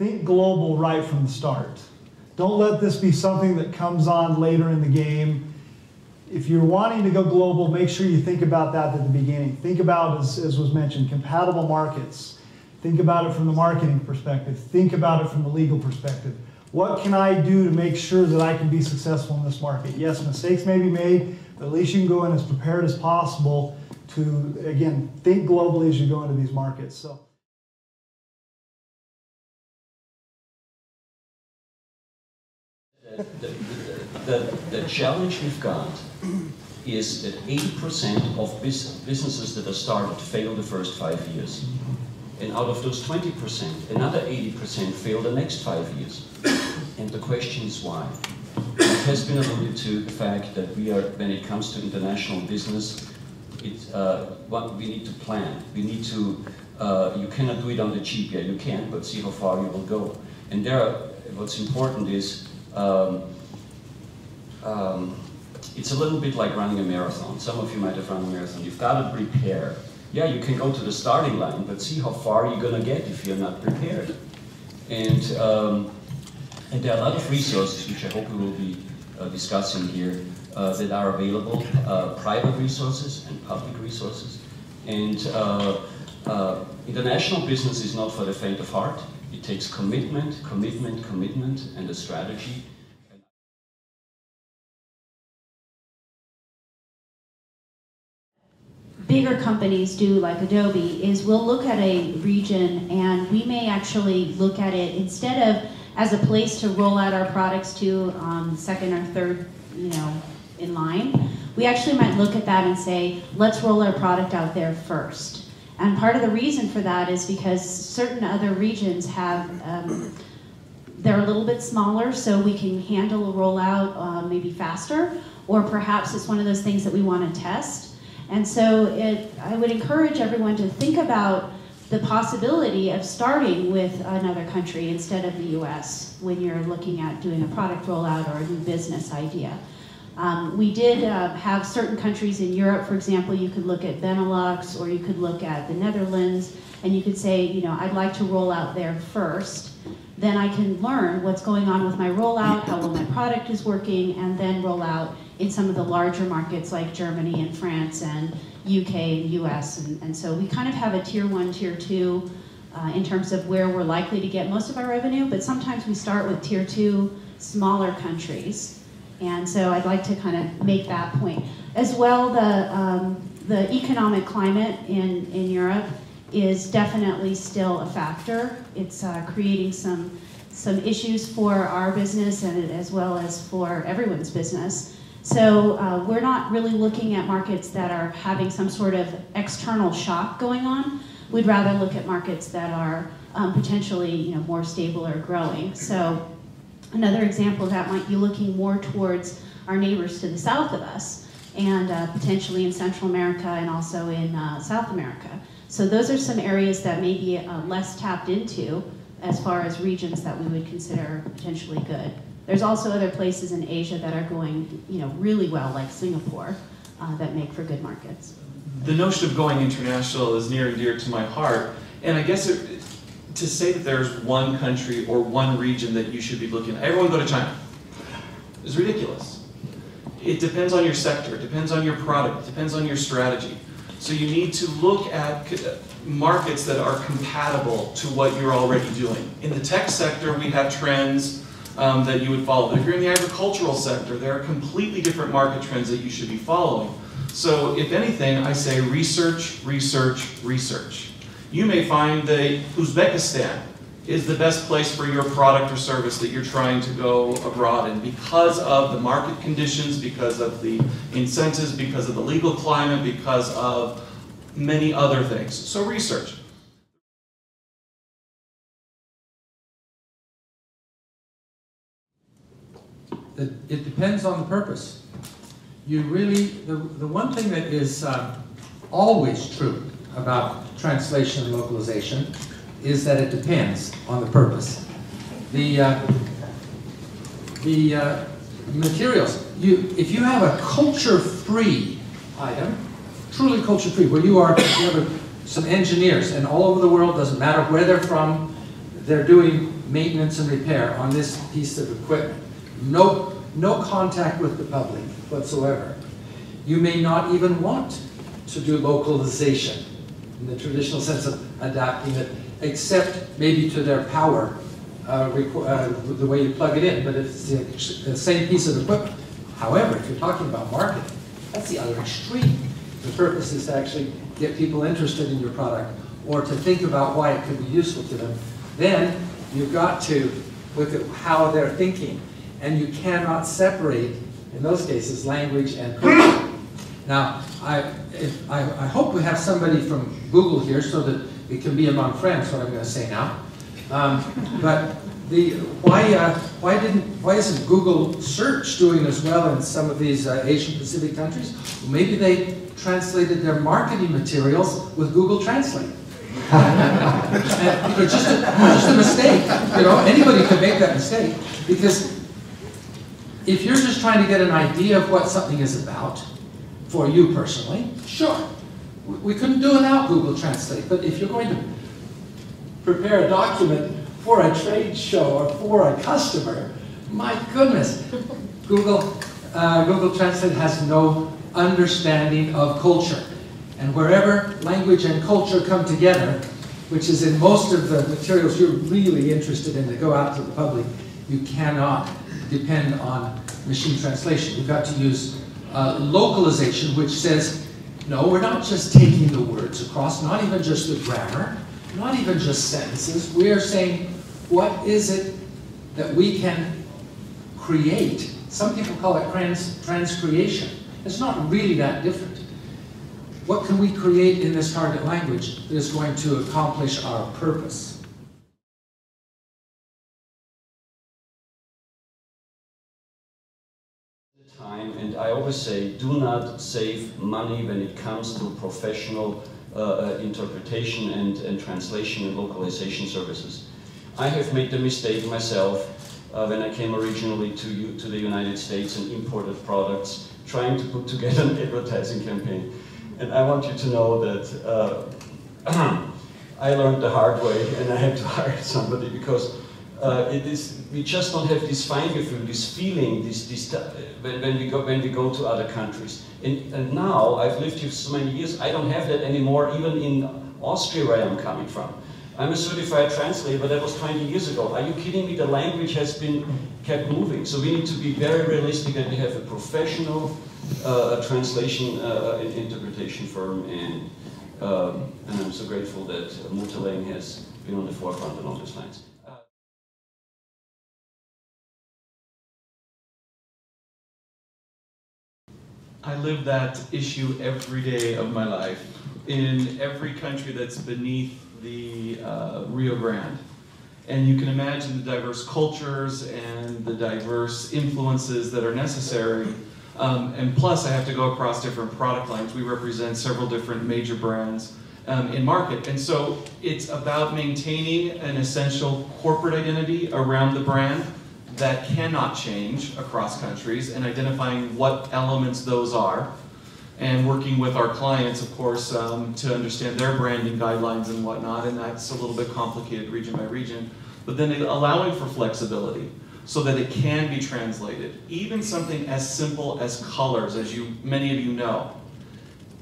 think global right from the start. Don't let this be something that comes on later in the game. If you're wanting to go global, make sure you think about that at the beginning. Think about, as was mentioned, compatible markets. Think about it from the marketing perspective. Think about it from the legal perspective. What can I do to make sure that I can be successful in this market? Yes, mistakes may be made, but at least you can go in as prepared as possible to, again, think globally as you go into these markets. So. The challenge we've got is that 80% of businesses that are started fail the first 5 years. And out of those 20%, another 80% fail the next 5 years. And the question is why? It has been alluded to the fact that we are, when it comes to international business, we need to plan. We need to, you cannot do it on the cheap yet. You can, but see how far you will go. And what's important is, it's a little bit like running a marathon. Some of you might have run a marathon. You've got to prepare. Yeah, you can go to the starting line, but see how far you're going to get if you're not prepared. And there are a lot of resources, which I hope we will be discussing here, that are available, private resources and public resources. And international business is not for the faint of heart. It takes commitment, and a strategy. Bigger companies do, like Adobe, is we'll look at a region and we may actually look at it instead of as a place to roll out our products to second or third, in line. We actually might look at that and say, let's roll our product out there first. And part of the reason for that is because certain other regions have, they're a little bit smaller, so we can handle a rollout maybe faster, or perhaps it's one of those things that we want to test. And so I would encourage everyone to think about the possibility of starting with another country instead of the US when you're looking at doing a product rollout or a new business idea. We did have certain countries in Europe, for example, you could look at Benelux or you could look at the Netherlands and you could say, I'd like to roll out there first. Then I can learn what's going on with my rollout, how well my product is working, and then roll out in some of the larger markets like Germany and France and UK and US. And so we kind of have a tier 1, tier 2 in terms of where we're likely to get most of our revenue, but sometimes we start with tier 2 smaller countries. And so I'd like to kind of make that point. As well, the economic climate in Europe is definitely still a factor. It's creating some issues for our business and as well as for everyone's business. So we're not really looking at markets that are having some sort of external shock going on. We'd rather look at markets that are potentially more stable or growing. So another example of that might be looking more towards our neighbors to the south of us and potentially in Central America and also in South America. So those are some areas that may be less tapped into as far as regions that we would consider potentially good. There's also other places in Asia that are going really well, like Singapore, that make for good markets. The notion of going international is near and dear to my heart, and I guess to say that there's one country or one region that you should be looking at, everyone go to China, is ridiculous. It depends on your sector, it depends on your product, it depends on your strategy. So you need to look at markets that are compatible to what you're already doing. In the tech sector, we have trends that you would follow. But if you're in the agricultural sector, there are completely different market trends that you should be following. So if anything, I say research, research, research. You may find that Uzbekistan is the best place for your product or service that you're trying to go abroad in because of the market conditions, because of the incentives, because of the legal climate, because of many other things. So research. It depends on the purpose. You really, the one thing that is always true about translation and localization is that it depends on the purpose. The materials, if you have a culture-free item, truly culture-free, where you have some engineers, and all over the world, doesn't matter where they're from, they're doing maintenance and repair on this piece of equipment. No contact with the public whatsoever. You may not even want to do localization in the traditional sense of adapting it, except maybe to their power, the way you plug it in, but it's the same piece of equipment. However, if you're talking about marketing, that's the other extreme. The purpose is to actually get people interested in your product or to think about why it could be useful to them. Then you've got to look at how they're thinking, and you cannot separate, in those cases, language and purpose. Now, I hope we have somebody from Google here so that it can be among friends, what I'm going to say now. But why isn't Google Search doing as well in some of these Asian Pacific countries? Well, maybe they translated their marketing materials with Google Translate. And, just a mistake. Anybody could make that mistake, because if you're just trying to get an idea of what something is about, for you personally, sure, we couldn't do without Google Translate. But if you're going to prepare a document for a trade show or for a customer, my goodness, Google Translate has no understanding of culture. And wherever language and culture come together, which is in most of the materials you're really interested in that go out to the public, you cannot depend on machine translation. You've got to use localization, which says, no, we're not just taking the words across, not even just the grammar, not even just sentences. We are saying, what is it that we can create? Some people call it transcreation. It's not really that different. What can we create in this target language that is going to accomplish our purpose? Time, and I always say, do not save money when it comes to professional interpretation and translation and localization services. I have made the mistake myself when I came originally to the United States and imported products, trying to put together an advertising campaign. And I want you to know that I learned the hard way, and I had to hire somebody, because we just don't have this fine gefühl, this feeling, when we go to other countries. And now, I've lived here so many years, I don't have that anymore, even in Austria, where I'm coming from. I'm a certified translator, but that was 20 years ago. Are you kidding me? The language has been kept moving. So we need to be very realistic that we have a professional translation and interpretation firm, and I'm so grateful that MultiLing has been on the forefront along those lines. I live that issue every day of my life in every country that's beneath the Rio Grande. And you can imagine the diverse cultures and the diverse influences that are necessary. And plus, I have to go across different product lines. We represent several different major brands in market. And so it's about maintaining an essential corporate identity around the brand that cannot change across countries, and identifying what elements those are, and working with our clients, of course, to understand their branding guidelines and whatnot, and that's a little bit complicated region by region, but then allowing for flexibility so that it can be translated. Even something as simple as colors, as many of you know.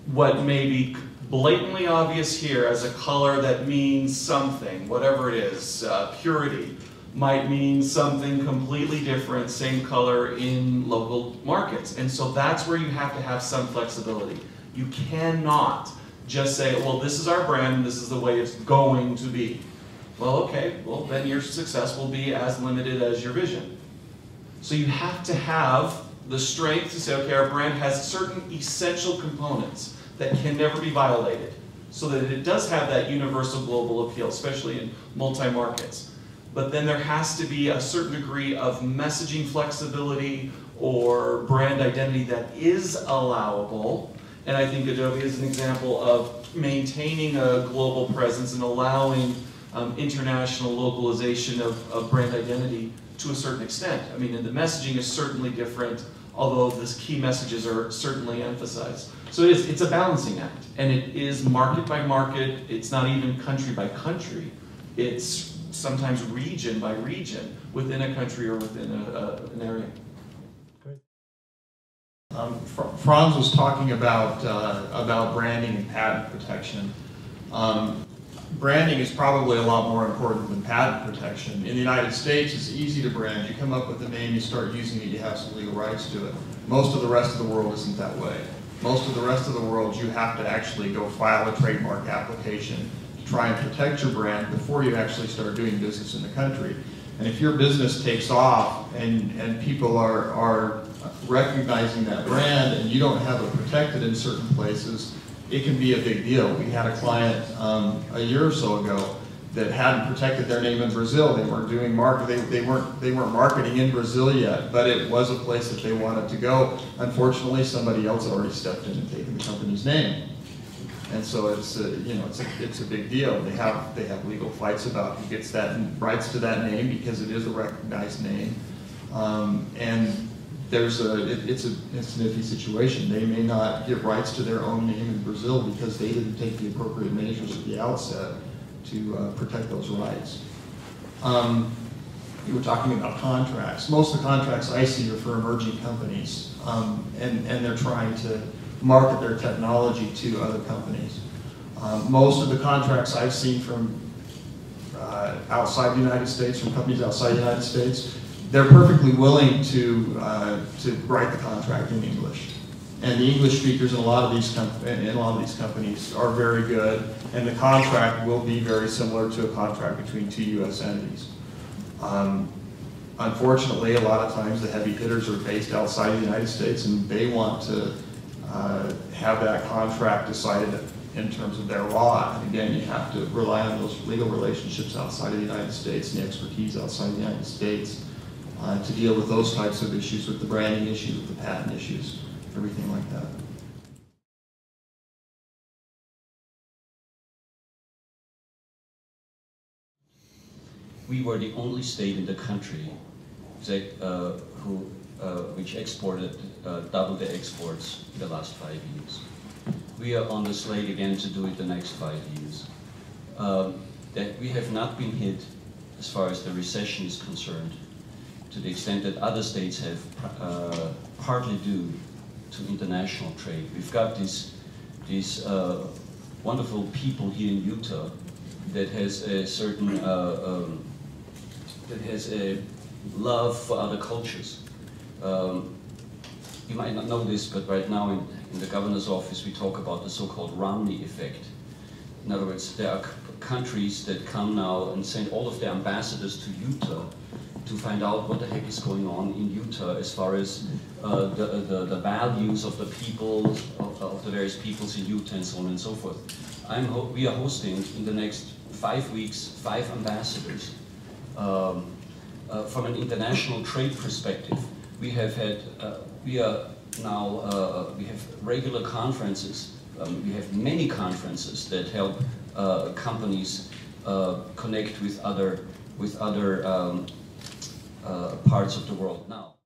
What may be blatantly obvious here as a color that means something, whatever it is, purity, might mean something completely different, same color in local markets. And so that's where you have to have some flexibility. You cannot just say, well, this is our brand and this is the way it's going to be. Well, okay, well then your success will be as limited as your vision. So you have to have the strength to say, okay, our brand has certain essential components that can never be violated, so that it does have that universal global appeal, especially in multi-markets. But then there has to be a certain degree of messaging flexibility or brand identity that is allowable. And I think Adobe is an example of maintaining a global presence and allowing international localization of brand identity to a certain extent. I mean, and the messaging is certainly different, although the key messages are certainly emphasized. So it's a balancing act, and it is market by market. It's not even country by country. It's sometimes region by region within a country or within an area. Franz was talking about branding and patent protection. Branding is probably a lot more important than patent protection. In the United States, it's easy to brand. You come up with a name, you start using it, you have some legal rights to it. Most of the rest of the world isn't that way. Most of the rest of the world, you have to actually go file a trademark application to try and protect your brand before you actually start doing business in the country. And if your business takes off and people are recognizing that brand and you don't have it protected in certain places, it can be a big deal. We had a client a year or so ago that hadn't protected their name in Brazil. They weren't doing they weren't marketing in Brazil yet, but it was a place that they wanted to go. Unfortunately, somebody else had already stepped in and taken the company's name, and so it's a big deal. They have legal fights about who gets that rights to that name because it is a recognized name, and it's an iffy situation. They may not give rights to their own name in Brazil because they didn't take the appropriate measures at the outset to protect those rights. You were talking about contracts. Most of the contracts I see are for emerging companies, and they're trying to market their technology to other companies. Most of the contracts I've seen from outside the United States, from companies outside the United States, they're perfectly willing to write the contract in English. And the English speakers in a lot of these companies are very good, and the contract will be very similar to a contract between two U.S. entities. Unfortunately, a lot of times the heavy hitters are based outside of the United States, and they want to have that contract decided in terms of their law. And again, you have to rely on those legal relationships outside of the United States and the expertise outside of the United States to deal with those types of issues, with the branding issues, with the patent issues, everything like that. We were the only state in the country that, which exported double the exports in the last 5 years. We are on the slate again to do it the next 5 years. That we have not been hit as far as the recession is concerned, to the extent that other states have, partly due to international trade. We've got these wonderful people here in Utah that has a certain that has a love for other cultures. You might not know this, but right now in the governor's office we talk about the so-called Romney effect. In other words, there are countries that come now and send all of their ambassadors to Utah to find out what the heck is going on in Utah as far as the values of the people, of the various peoples in Utah and so on and so forth. We are hosting in the next 5 weeks 5 ambassadors. From an international trade perspective, we have had, we have regular conferences. We have many conferences that help companies connect with other parts of the world now.